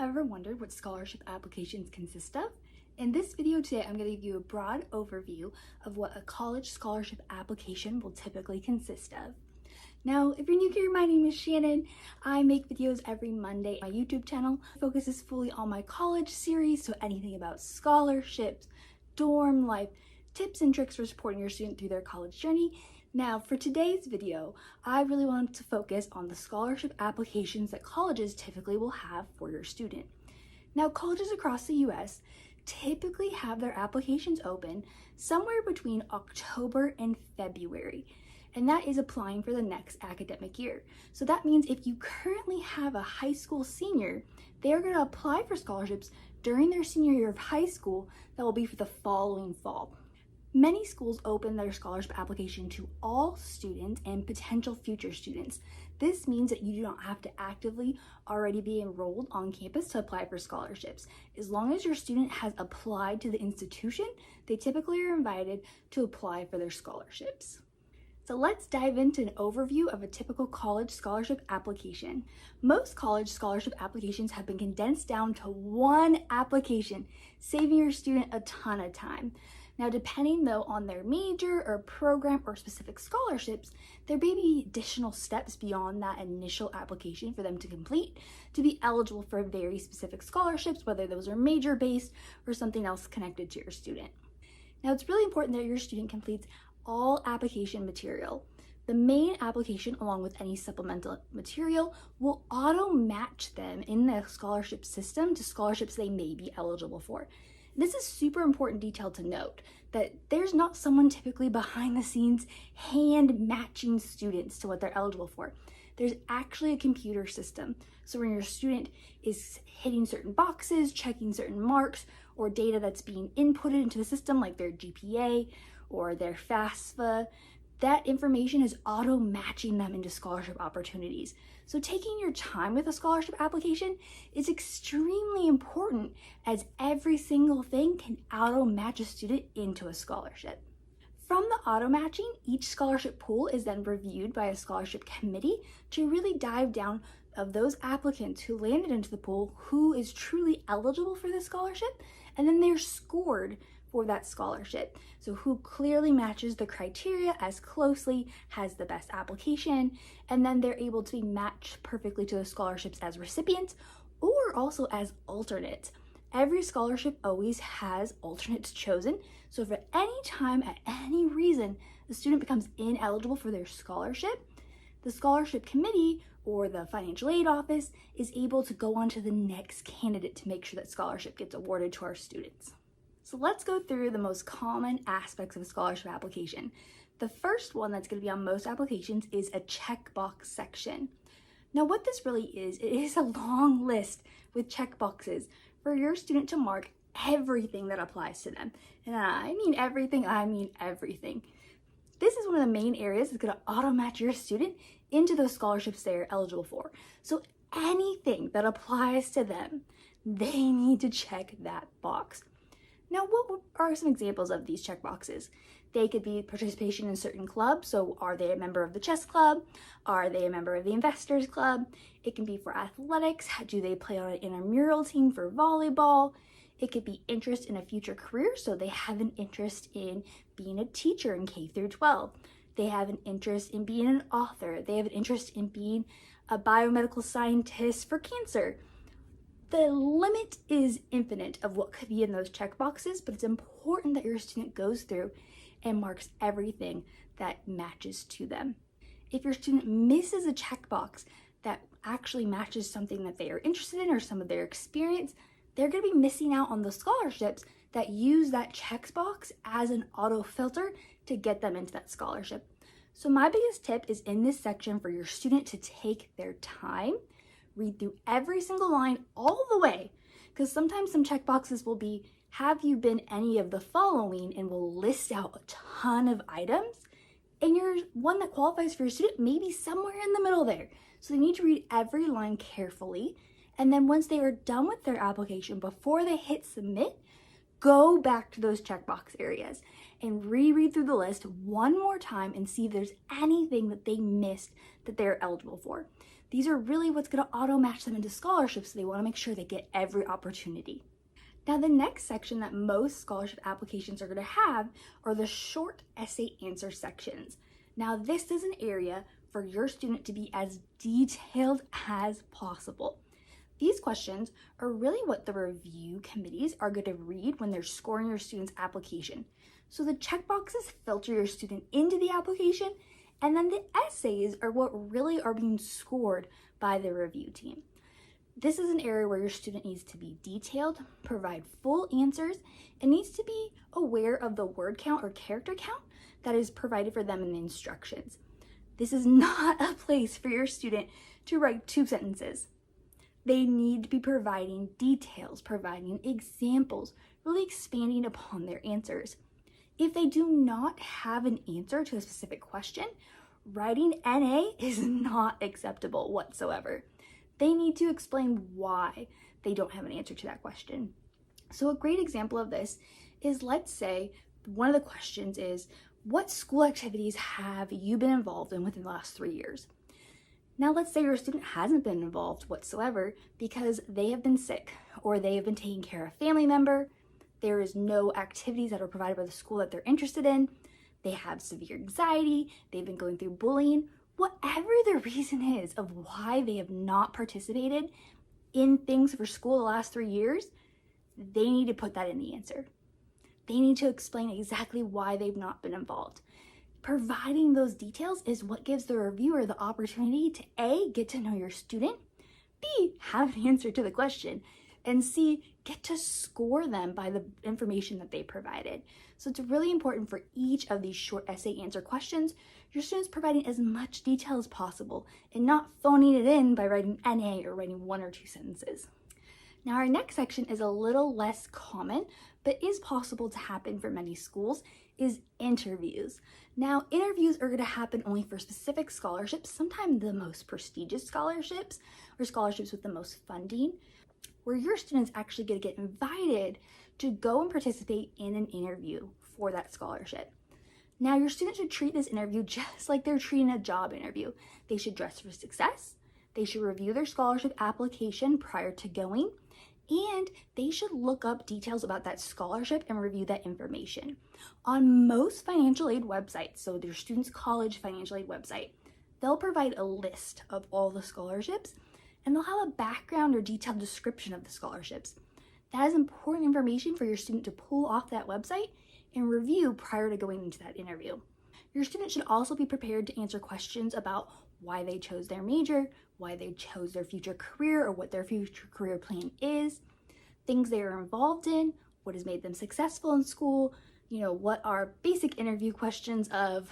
ever wondered what scholarship applications consist of? In this video today, I'm going to give you a broad overview of what a college scholarship application will typically consist of. Now, if you're new here, my name is Shannon. I make videos every Monday. My YouTube channel focuses fully on my college series, so anything about scholarships, dorm life, tips and tricks for supporting your student through their college journey. Now, for today's video, I really wanted to focus on the scholarship applications that colleges typically will have for your student. Now, colleges across the US typically have their applications open somewhere between October and February, and that is applying for the next academic year. So that means if you currently have a high school senior, they are going to apply for scholarships during their senior year of high school that will be for the following fall. Many schools open their scholarship application to all students and potential future students. This means that you do not have to actively already be enrolled on campus to apply for scholarships. As long as your student has applied to the institution, they typically are invited to apply for their scholarships. So let's dive into an overview of a typical college scholarship application. Most college scholarship applications have been condensed down to one application, saving your student a ton of time. Now, depending though on their major or program or specific scholarships, there may be additional steps beyond that initial application for them to complete to be eligible for very specific scholarships, whether those are major based or something else connected to your student. Now, it's really important that your student completes all application material. The main application, along with any supplemental material, will auto-match them in the scholarship system to scholarships they may be eligible for. This is super important detail to note, that there's not someone typically behind the scenes hand matching students to what they're eligible for. There's actually a computer system. So when your student is hitting certain boxes, checking certain marks, or data that's being inputted into the system like their GPA or their FAFSA, that information is auto-matching them into scholarship opportunities. So taking your time with a scholarship application is extremely important, as every single thing can auto-match a student into a scholarship. From the auto-matching, each scholarship pool is then reviewed by a scholarship committee to really dive down of those applicants who landed into the pool, who is truly eligible for this scholarship, and then they're scored for that scholarship. So who clearly matches the criteria as closely, has the best application, and then they're able to be matched perfectly to the scholarships as recipients or also as alternates. Every scholarship always has alternates chosen. So if at any time, at any reason, the student becomes ineligible for their scholarship, the scholarship committee or the financial aid office is able to go on to the next candidate to make sure that scholarship gets awarded to our students. So let's go through the most common aspects of a scholarship application. The first one that's going to be on most applications is a checkbox section. Now what this really is, it is a long list with checkboxes for your student to mark everything that applies to them. And I mean everything, I mean everything. This is one of the main areas that's going to auto-match your student into those scholarships they're eligible for. So anything that applies to them, they need to check that box. Now, what are some examples of these checkboxes? They could be participation in certain clubs. So are they a member of the chess club? Are they a member of the investors club? It can be for athletics. Do they play on an intramural team for volleyball? It could be interest in a future career. So they have an interest in being a teacher in K through 12. They have an interest in being an author. They have an interest in being a biomedical scientist for cancer. The limit is infinite of what could be in those checkboxes, but it's important that your student goes through and marks everything that matches to them. If your student misses a checkbox that actually matches something that they are interested in or some of their experience, they're going to be missing out on the scholarships that use that checkbox as an auto filter to get them into that scholarship. So my biggest tip is in this section for your student to take their time, read through every single line all the way, because sometimes some checkboxes will be, have you been any of the following, and will list out a ton of items, and your one that qualifies for your student may be somewhere in the middle there. So they need to read every line carefully, and then once they are done with their application, before they hit submit, go back to those checkbox areas and reread through the list one more time and see if there's anything that they missed that they're eligible for. These are really what's going to auto match them into scholarships, so they want to make sure they get every opportunity. Now, the next section that most scholarship applications are going to have are the short essay answer sections. Now, this is an area for your student to be as detailed as possible. These questions are really what the review committees are going to read when they're scoring your student's application. So the checkboxes filter your student into the application, and then the essays are what really are being scored by the review team. This is an area where your student needs to be detailed, provide full answers, and needs to be aware of the word count or character count that is provided for them in the instructions. This is not a place for your student to write 2 sentences. They need to be providing details, providing examples, really expanding upon their answers. If they do not have an answer to a specific question, writing NA is not acceptable whatsoever. They need to explain why they don't have an answer to that question. So a great example of this is, let's say one of the questions is, what school activities have you been involved in within the last 3 years? Now, let's say your student hasn't been involved whatsoever because they have been sick or they have been taking care of a family member. There is no activities that are provided by the school that they're interested in. They have severe anxiety. They've been going through bullying. Whatever the reason is of why they have not participated in things for school the last 3 years, they need to put that in the answer. They need to explain exactly why they've not been involved. Providing those details is what gives the reviewer the opportunity to A, get to know your student, B, have an answer to the question, and C, get to score them by the information that they provided. So it's really important for each of these short essay answer questions, your students providing as much detail as possible and not phoning it in by writing NA or writing 1 or 2 sentences. Now, our next section is a little less common, but is possible to happen for many schools, is interviews. Now, interviews are going to happen only for specific scholarships, sometimes the most prestigious scholarships or scholarships with the most funding, where your students actually get to get invited to go and participate in an interview for that scholarship. Now, your students should treat this interview just like they're treating a job interview. They should dress for success. They should review their scholarship application prior to going, and they should look up details about that scholarship and review that information. On most financial aid websites, so their student's college financial aid website, they'll provide a list of all the scholarships, and they'll have a background or detailed description of the scholarships. That is important information for your student to pull off that website and review prior to going into that interview. Your student should also be prepared to answer questions about why they chose their major, why they chose their future career or what their future career plan is, things they are involved in, what has made them successful in school, what are basic interview questions of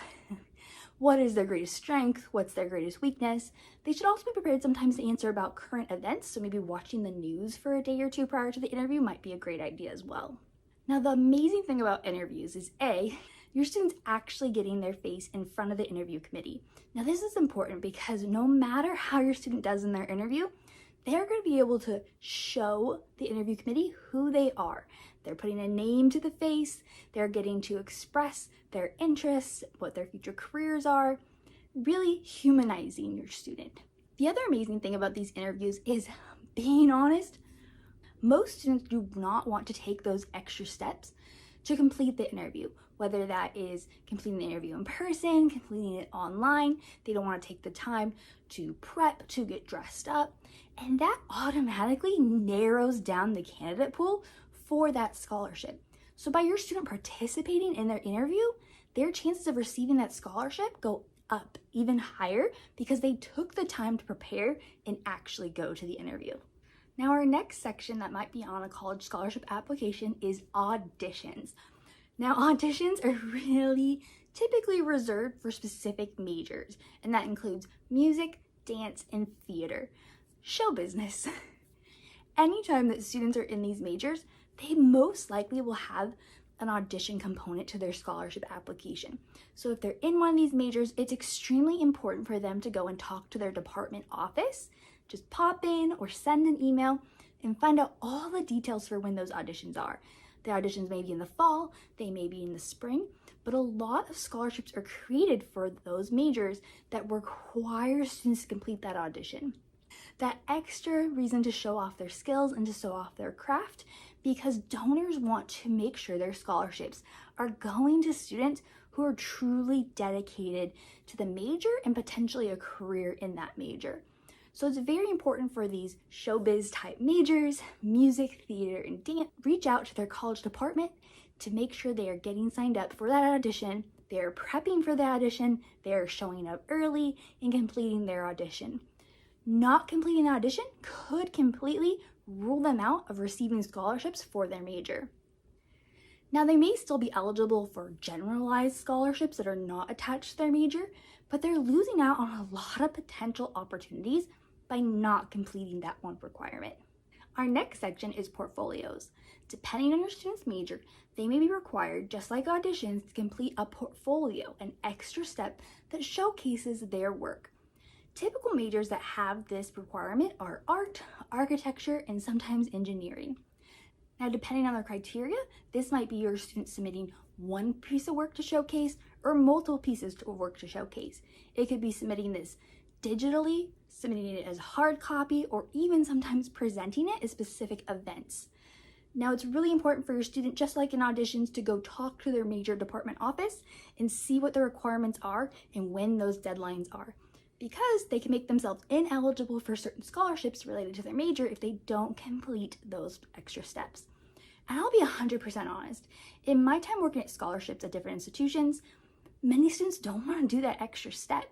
what is their greatest strength, what's their greatest weakness. They should also be prepared sometimes to answer about current events, so maybe watching the news for a day or 2 prior to the interview might be a great idea as well. Now, the amazing thing about interviews is A, your student's actually getting their face in front of the interview committee. Now, this is important because no matter how your student does in their interview, they're going to be able to show the interview committee who they are. They're putting a name to the face, they're getting to express their interests, what their future careers are, really humanizing your student. The other amazing thing about these interviews is, being honest, most students do not want to take those extra steps to complete the interview, whether that is completing the interview in person, completing it online. They don't want to take the time to prep, to get dressed up, and that automatically narrows down the candidate pool for that scholarship. So by your student participating in their interview, their chances of receiving that scholarship go up even higher because they took the time to prepare and actually go to the interview. Now, our next section that might be on a college scholarship application is auditions. Now, auditions are really typically reserved for specific majors, and that includes music, dance, and theater. Show business. Anytime that students are in these majors, they most likely will have an audition component to their scholarship application. So if they're in one of these majors, it's extremely important for them to go and talk to their department office. Just pop in or send an email and find out all the details for when those auditions are. The auditions may be in the fall, they may be in the spring, but a lot of scholarships are created for those majors that require students to complete that audition. That extra reason to show off their skills and to show off their craft, because donors want to make sure their scholarships are going to students who are truly dedicated to the major and potentially a career in that major. So it's very important for these showbiz type majors, music, theater, and dance, reach out to their college department to make sure they are getting signed up for that audition, they are prepping for the audition, they are showing up early and completing their audition. Not completing the audition could completely rule them out of receiving scholarships for their major. Now, they may still be eligible for generalized scholarships that are not attached to their major, but they're losing out on a lot of potential opportunities by not completing that one requirement. Our next section is portfolios. Depending on your student's major, they may be required, just like auditions, to complete a portfolio, an extra step that showcases their work. Typical majors that have this requirement are art, architecture, and sometimes engineering. Now, depending on the criteria, this might be your student submitting one piece of work to showcase or multiple pieces of work to showcase. It could be submitting this digitally, submitting it as hard copy, or even sometimes presenting it at specific events. Now, it's really important for your student, just like in auditions, to go talk to their major department office and see what the requirements are and when those deadlines are, because they can make themselves ineligible for certain scholarships related to their major if they don't complete those extra steps. And I'll be 100% honest, in my time working at scholarships at different institutions, many students don't want to do that extra step.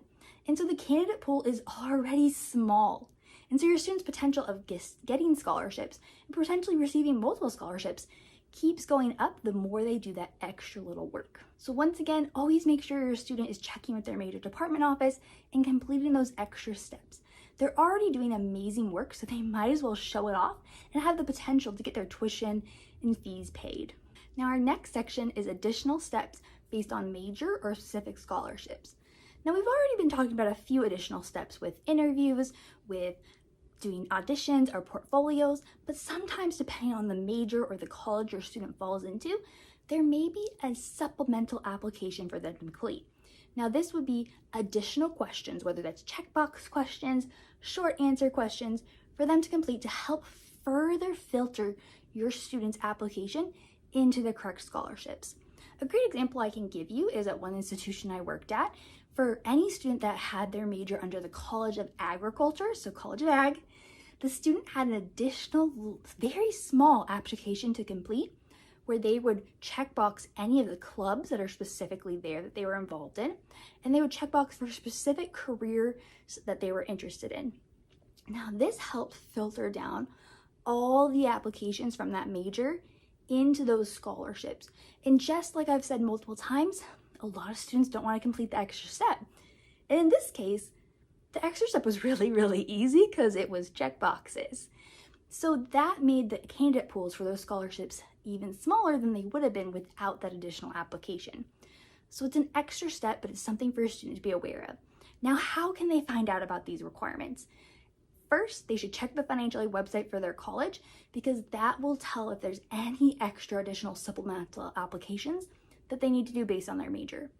And so the candidate pool is already small. And so your student's potential of getting scholarships and potentially receiving multiple scholarships keeps going up the more they do that extra little work. So once again, always make sure your student is checking with their major department office and completing those extra steps. They're already doing amazing work, so they might as well show it off and have the potential to get their tuition and fees paid. Now, our next section is additional steps based on major or specific scholarships. Now, we've already been talking about a few additional steps with interviews, with doing auditions or portfolios, but sometimes depending on the major or the college your student falls into, there may be a supplemental application for them to complete. Now, this would be additional questions, whether that's checkbox questions, short answer questions, for them to complete to help further filter your student's application into the correct scholarships. A great example I can give you is at one institution I worked at. For any student that had their major under the College of Agriculture, so College of Ag, the student had an additional, very small application to complete where they would checkbox any of the clubs that are specifically there that they were involved in, and they would checkbox for specific careers that they were interested in. Now, this helped filter down all the applications from that major into those scholarships. And just like I've said multiple times, a lot of students don't want to complete the extra step. And in this case, the extra step was really easy because it was check boxes. So that made the candidate pools for those scholarships even smaller than they would have been without that additional application. So it's an extra step, but it's something for a student to be aware of. Now, how can they find out about these requirements? First, they should check the financial aid website for their college, because that will tell if there's any extra additional supplemental applications that they need to do based on their major.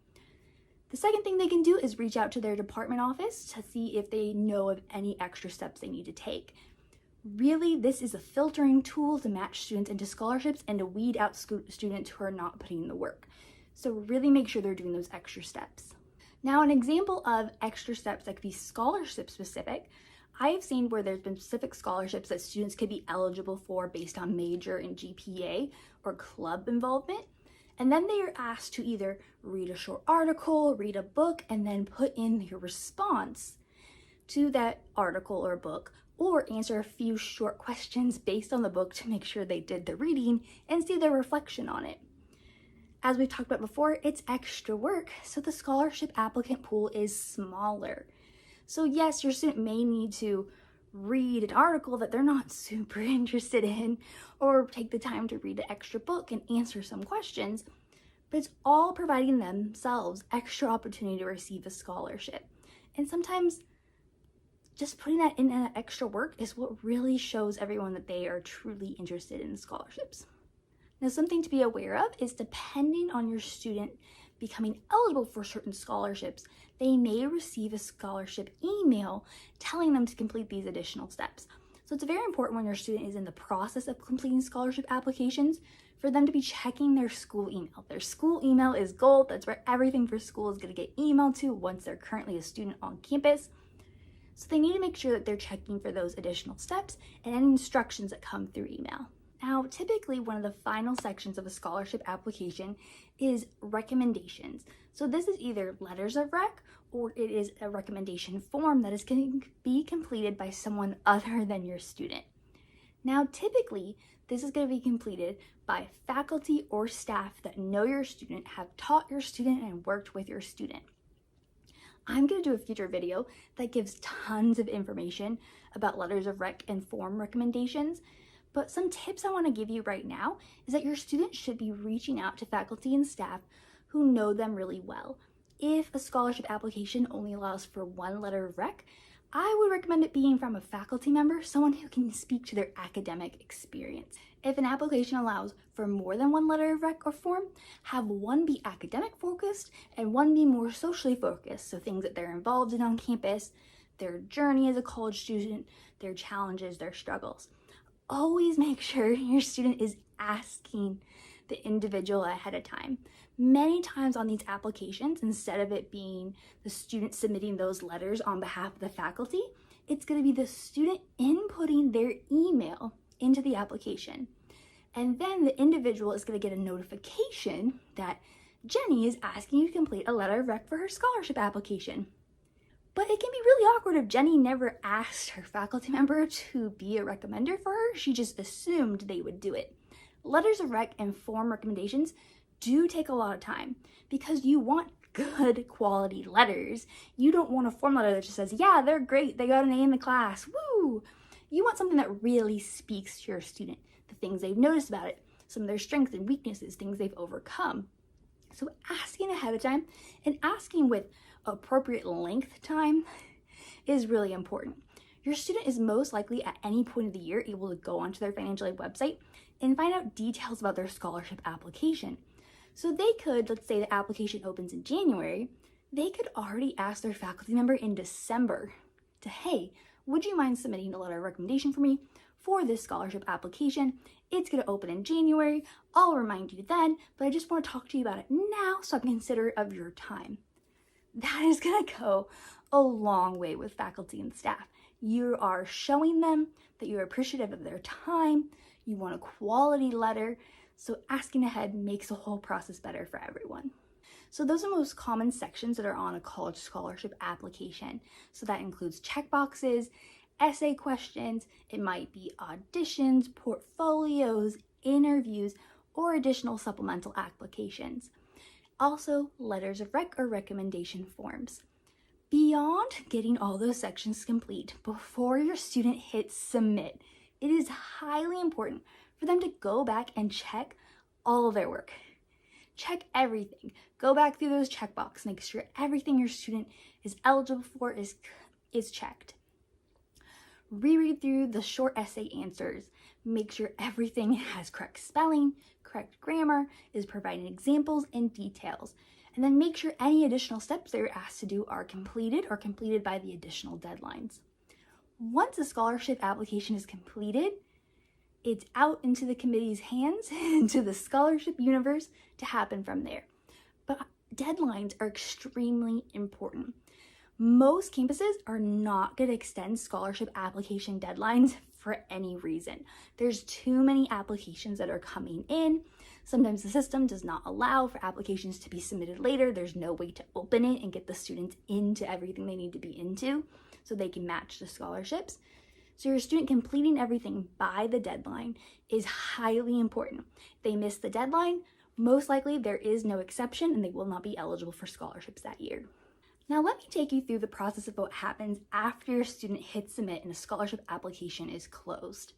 The second thing they can do is reach out to their department office to see if they know of any extra steps they need to take. Really, this is a filtering tool to match students into scholarships and to weed out students who are not putting in the work. So really make sure they're doing those extra steps. Now, an example of extra steps that could be scholarship specific, I have seen where there's been specific scholarships that students could be eligible for based on major and GPA or club involvement. And then they are asked to either read a short article, read a book, and then put in your response to that article or book, or answer a few short questions based on the book to make sure they did the reading and see their reflection on it. As we've talked about before, it's extra work, so the scholarship applicant pool is smaller. So yes, your student may need to read an article that they're not super interested in, or take the time to read an extra book and answer some questions, but it's all providing themselves extra opportunity to receive a scholarship. And sometimes just putting that in that extra work is what really shows everyone that they are truly interested in scholarships. Now, something to be aware of is depending on your student becoming eligible for certain scholarships, they may receive a scholarship email telling them to complete these additional steps. So it's very important when your student is in the process of completing scholarship applications for them to be checking their school email. Their school email is gold. That's where everything for school is going to get emailed to once they're currently a student on campus. So they need to make sure that they're checking for those additional steps and any instructions that come through email. Now, typically one of the final sections of a scholarship application is recommendations. So this is either letters of rec or it is a recommendation form that is going to be completed by someone other than your student. Now, typically this is going to be completed by faculty or staff that know your student, have taught your student, and worked with your student. I'm going to do a future video that gives tons of information about letters of rec and form recommendations, but some tips I want to give you right now is that your student should be reaching out to faculty and staff who know them really well. If a scholarship application only allows for one letter of rec, I would recommend it being from a faculty member, someone who can speak to their academic experience. If an application allows for more than one letter of rec or form, have one be academic focused and one be more socially focused, so things that they're involved in on campus, their journey as a college student, their challenges, their struggles. Always make sure your student is asking the individual ahead of time. Many times on these applications, instead of it being the student submitting those letters on behalf of the faculty, it's going to be the student inputting their email into the application. And then the individual is going to get a notification that Jenny is asking you to complete a letter of rec for her scholarship application. But it can be really awkward if Jenny never asked her faculty member to be a recommender for her. She just assumed they would do it. Letters of rec and form recommendations do take a lot of time because you want good quality letters. You don't want a form letter that just says, yeah, they're great, they got an A in the class, woo! You want something that really speaks to your student, the things they've noticed about it, some of their strengths and weaknesses, things they've overcome. So asking ahead of time and asking with appropriate length time is really important. Your student is most likely at any point of the year able to go onto their financial aid website and find out details about their scholarship application. So they could, let's say the application opens in January, they could already ask their faculty member in December to, hey, would you mind submitting a letter of recommendation for me for this scholarship application? It's going to open in January. I'll remind you then, but I just want to talk to you about it now so I'm considerate of your time. That is going to go a long way with faculty and staff. You are showing them that you're appreciative of their time. You want a quality letter. So asking ahead makes the whole process better for everyone. So those are the most common sections that are on a college scholarship application. So that includes checkboxes, essay questions, it might be auditions, portfolios, interviews, or additional supplemental applications. Also, letters of rec or recommendation forms. Beyond getting all those sections complete before your student hits submit, it is highly important for them to go back and check all of their work. Check everything. Go back through those checkboxes. Make sure everything your student is eligible for is checked. Reread through the short essay answers. Make sure everything has correct spelling, correct grammar, is providing examples and details. And then make sure any additional steps that you're asked to do are completed or completed by the additional deadlines. Once a scholarship application is completed, it's out into the committee's hands, into the scholarship universe to happen from there. But deadlines are extremely important. Most campuses are not going to extend scholarship application deadlines for any reason. There's too many applications that are coming in. Sometimes the system does not allow for applications to be submitted later. There's no way to open it and get the students into everything they need to be into so they can match the scholarships. So your student completing everything by the deadline is highly important. If they miss the deadline, most likely there is no exception and they will not be eligible for scholarships that year. Now let me take you through the process of what happens after your student hits submit and a scholarship application is closed.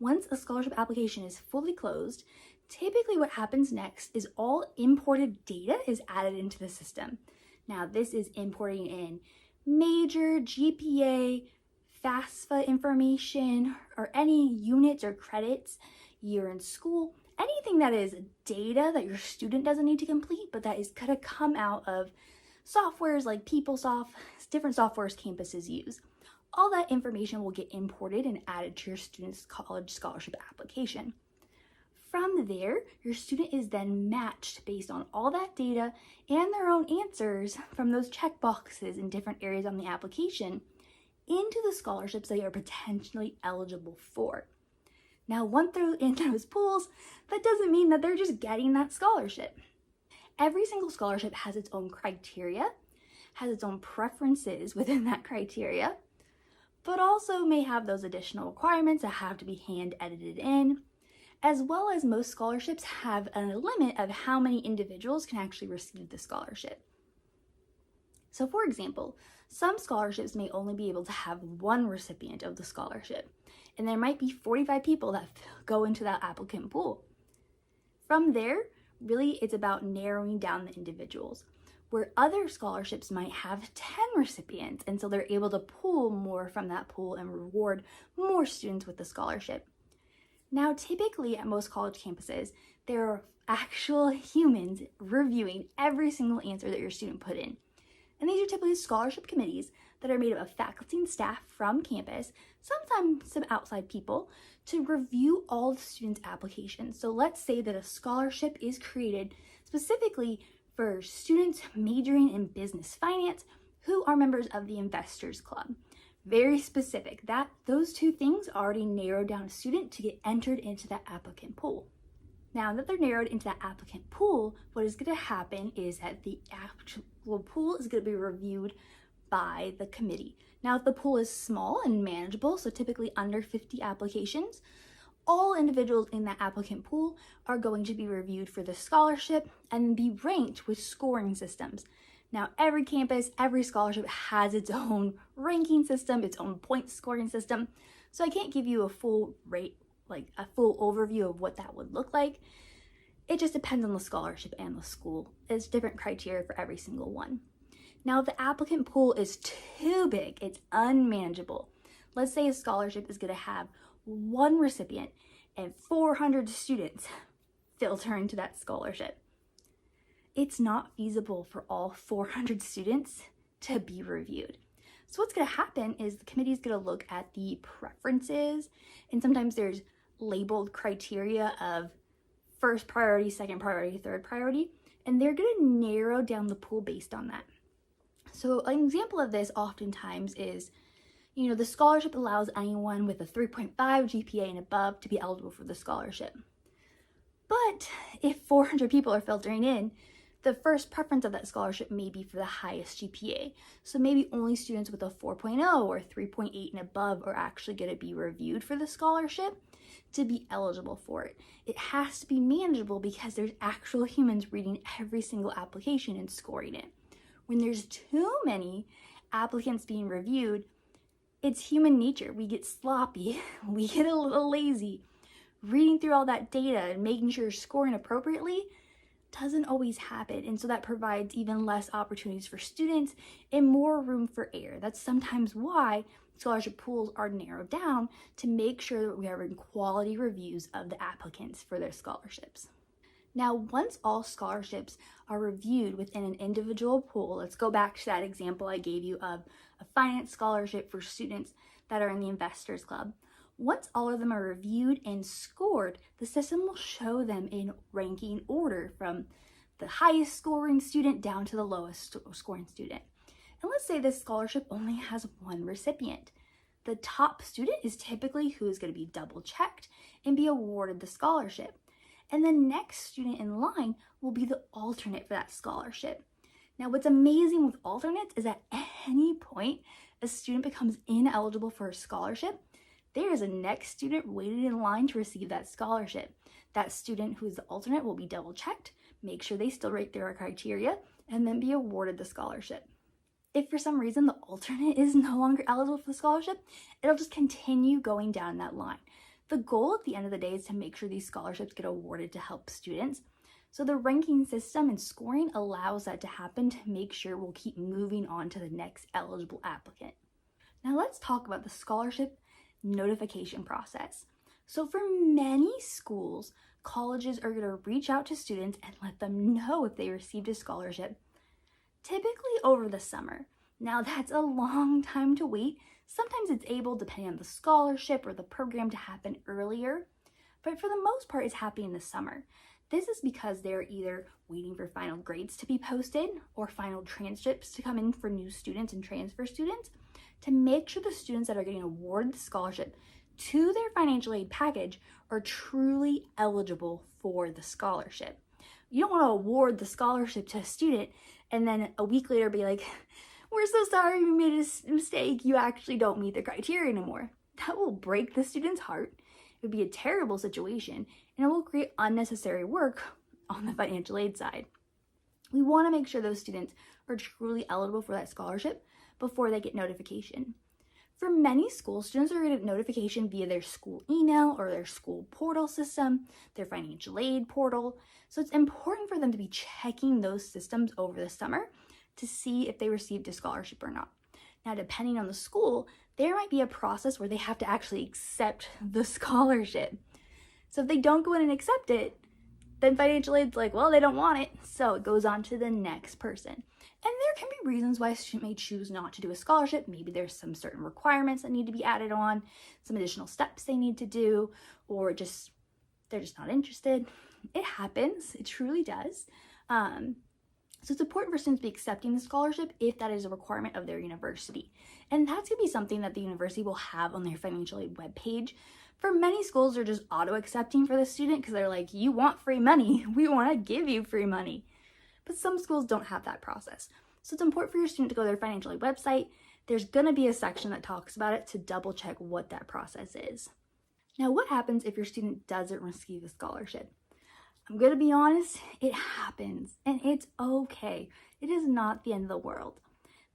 Once a scholarship application is fully closed, typically what happens next is all imported data is added into the system. Now this is importing in major, GPA, FAFSA information, or any units or credits year in school, anything that is data that your student doesn't need to complete, but that is going to come out of softwares like PeopleSoft, different softwares campuses use. All that information will get imported and added to your student's college scholarship application. From there, your student is then matched based on all that data and their own answers from those checkboxes in different areas on the application into the scholarships they are potentially eligible for. Now, once they're in those pools, that doesn't mean that they're just getting that scholarship. Every single scholarship has its own criteria, has its own preferences within that criteria, but also may have those additional requirements that have to be hand edited in, as well as most scholarships have a limit of how many individuals can actually receive the scholarship. So for example, some scholarships may only be able to have one recipient of the scholarship, and there might be 45 people that go into that applicant pool. From there, really it's about narrowing down the individuals, where other scholarships might have 10 recipients, and so they're able to pull more from that pool and reward more students with the scholarship. Now, typically at most college campuses, there are actual humans reviewing every single answer that your student put in. And these are typically scholarship committees that are made up of faculty and staff from campus, sometimes some outside people, to review all the students' applications. So let's say that a scholarship is created specifically for students majoring in business finance who are members of the Investors Club. Very specific. Those two things already narrowed down a student to get entered into that applicant pool. Now that they're narrowed into that applicant pool, what is going to happen is that the actual pool is going to be reviewed by the committee. Now, if the pool is small and manageable, so typically under 50 applications, all individuals in that applicant pool are going to be reviewed for the scholarship and be ranked with scoring systems. Now, every campus, every scholarship has its own ranking system, its own point scoring system. So I can't give you a full overview of what that would look like. It just depends on the scholarship and the school. It's different criteria for every single one. Now, if the applicant pool is too big, it's unmanageable. Let's say a scholarship is going to have one recipient and 400 students filter into that scholarship. It's not feasible for all 400 students to be reviewed. So what's going to happen is the committee is going to look at the preferences, and sometimes there's labeled criteria of first priority, second priority, third priority, and they're going to narrow down the pool based on that. So an example of this oftentimes is, the scholarship allows anyone with a 3.5 GPA and above to be eligible for the scholarship. But if 400 people are filtering in, the first preference of that scholarship may be for the highest GPA. So maybe only students with a 4.0 or 3.8 and above are actually going to be reviewed for the scholarship to be eligible for it. It has to be manageable because there's actual humans reading every single application and scoring it. When there's too many applicants being reviewed, it's human nature. We get sloppy, we get a little lazy. Reading through all that data and making sure you're scoring appropriately doesn't always happen, and so that provides even less opportunities for students and more room for error. That's sometimes why scholarship pools are narrowed down, to make sure that we are in quality reviews of the applicants for their scholarships. Now, once all scholarships are reviewed within an individual pool, let's go back to that example I gave you of a finance scholarship for students that are in the Investors Club. Once all of them are reviewed and scored, the system will show them in ranking order from the highest scoring student down to the lowest scoring student. And let's say this scholarship only has one recipient. The top student is typically who is going to be double checked and be awarded the scholarship. And the next student in line will be the alternate for that scholarship. Now, what's amazing with alternates is at any point a student becomes ineligible for a scholarship, there is a next student waiting in line to receive that scholarship. That student who is the alternate will be double checked, make sure they still rate their criteria, and then be awarded the scholarship. If for some reason the alternate is no longer eligible for the scholarship, it'll just continue going down that line. The goal at the end of the day is to make sure these scholarships get awarded to help students. So the ranking system and scoring allows that to happen, to make sure we'll keep moving on to the next eligible applicant. Now let's talk about the scholarship notification process. So for many schools, colleges are going to reach out to students and let them know if they received a scholarship, typically over the summer. Now that's a long time to wait. Sometimes it's able, depending on the scholarship or the program, to happen earlier, but for the most part, it's happening in the summer. This is because they're either waiting for final grades to be posted or final transcripts to come in for new students and transfer students to make sure the students that are getting awarded the scholarship to their financial aid package are truly eligible for the scholarship. You don't want to award the scholarship to a student and then a week later be like, we're so sorry, we made a mistake, you actually don't meet the criteria anymore. That will break the student's heart. It would be a terrible situation, and it will create unnecessary work on the financial aid side. We want to make sure those students are truly eligible for that scholarship before they get notification. For many schools, students are going to get notification via their school email or their school portal system, their financial aid portal. So it's important for them to be checking those systems over the summer to see if they received a scholarship or not. Now, depending on the school, there might be a process where they have to actually accept the scholarship. So if they don't go in and accept it, then financial aid's like, well, they don't want it. So it goes on to the next person. And there can be reasons why a student may choose not to do a scholarship. Maybe there's some certain requirements that need to be added on, some additional steps they need to do, or they're just not interested. It happens. It truly does. So it's important for students to be accepting the scholarship if that is a requirement of their university. And that's going to be something that the university will have on their financial aid webpage. For many schools, they're just auto-accepting for the student because they're like, you want free money, we want to give you free money. But some schools don't have that process. So it's important for your student to go to their financial aid website. There's going to be a section that talks about it to double check what that process is. Now, what happens if your student doesn't receive a scholarship? I'm going to be honest, it happens, and it's okay. It is not the end of the world.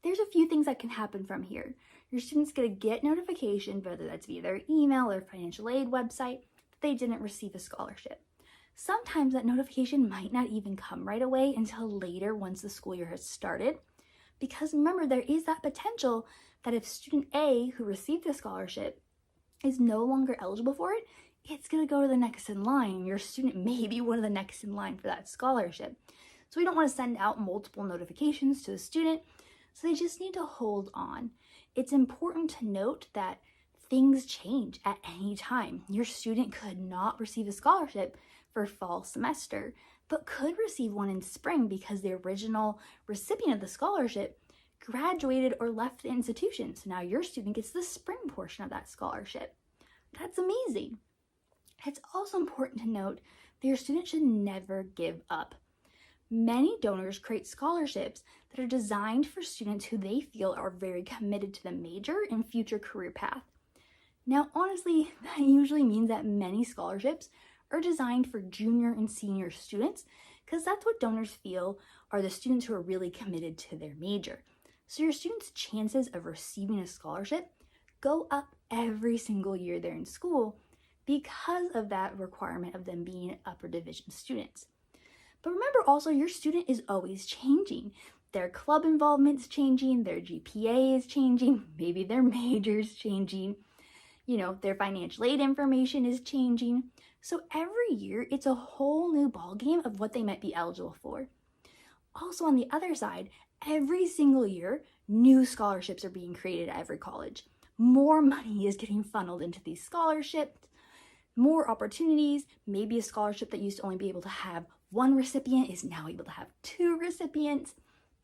There's a few things that can happen from here. Your student's going to get notification, whether that's via their email or financial aid website, that they didn't receive a scholarship. Sometimes that notification might not even come right away until later once the school year has started. Because remember, there is that potential that if student A, who received the scholarship, is no longer eligible for it, it's going to go to the next in line. Your student may be one of the next in line for that scholarship. So we don't want to send out multiple notifications to the student, so they just need to hold on. It's important to note that things change at any time. Your student could not receive a scholarship for fall semester, but could receive one in spring because the original recipient of the scholarship graduated or left the institution. So now your student gets the spring portion of that scholarship. That's amazing. It's also important to note that your student should never give up. Many donors create scholarships that are designed for students who they feel are very committed to the major and future career path. Now, honestly, that usually means that many scholarships are designed for junior and senior students because that's what donors feel are the students who are really committed to their major. So your students' chances of receiving a scholarship go up every single year they're in school because of that requirement of them being upper division students. But remember also, your student is always changing. Their club involvement's changing, their GPA is changing, maybe their major's changing, their financial aid information is changing. So every year, it's a whole new ballgame of what they might be eligible for. Also on the other side, every single year, new scholarships are being created at every college. More money is getting funneled into these scholarships, more opportunities. Maybe a scholarship that used to only be able to have one recipient is now able to have two recipients.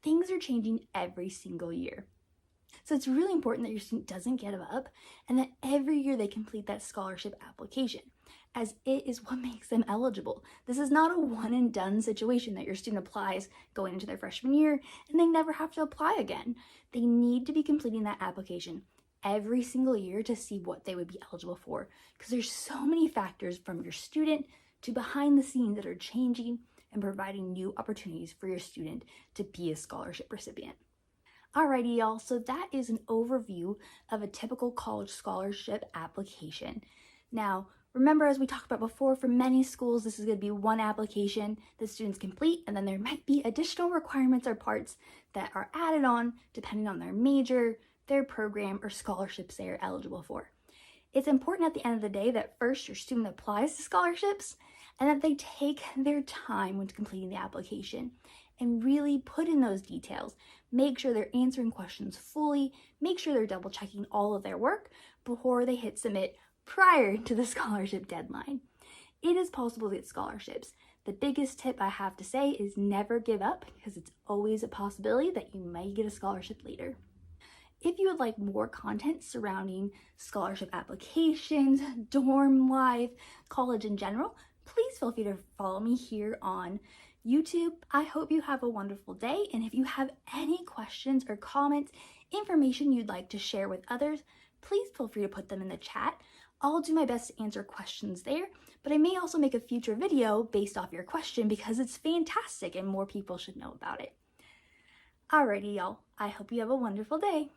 Things are changing every single year. So it's really important that your student doesn't give up and that every year they complete that scholarship application, as it is what makes them eligible. This is not a one and done situation that your student applies going into their freshman year and they never have to apply again. They need to be completing that application every single year to see what they would be eligible for, because there's so many factors from your student to behind the scenes that are changing and providing new opportunities for your student to be a scholarship recipient. Alrighty, y'all, so that is an overview of a typical college scholarship application. Now, remember, as we talked about before, for many schools, this is going to be one application that students complete, and then there might be additional requirements or parts that are added on depending on their major, their program, or scholarships they are eligible for. It's important at the end of the day that first your student applies to scholarships and that they take their time when completing the application and really put in those details. Make sure they're answering questions fully, make sure they're double checking all of their work before they hit submit prior to the scholarship deadline. It is possible to get scholarships. The biggest tip I have to say is never give up, because it's always a possibility that you may get a scholarship later. If you would like more content surrounding scholarship applications, dorm life, college in general, please feel free to follow me here on YouTube. I hope you have a wonderful day, and if you have any questions or comments, information you'd like to share with others, please feel free to put them in the chat. I'll do my best to answer questions there, but I may also make a future video based off your question because it's fantastic and more people should know about it. Alrighty, y'all. I hope you have a wonderful day.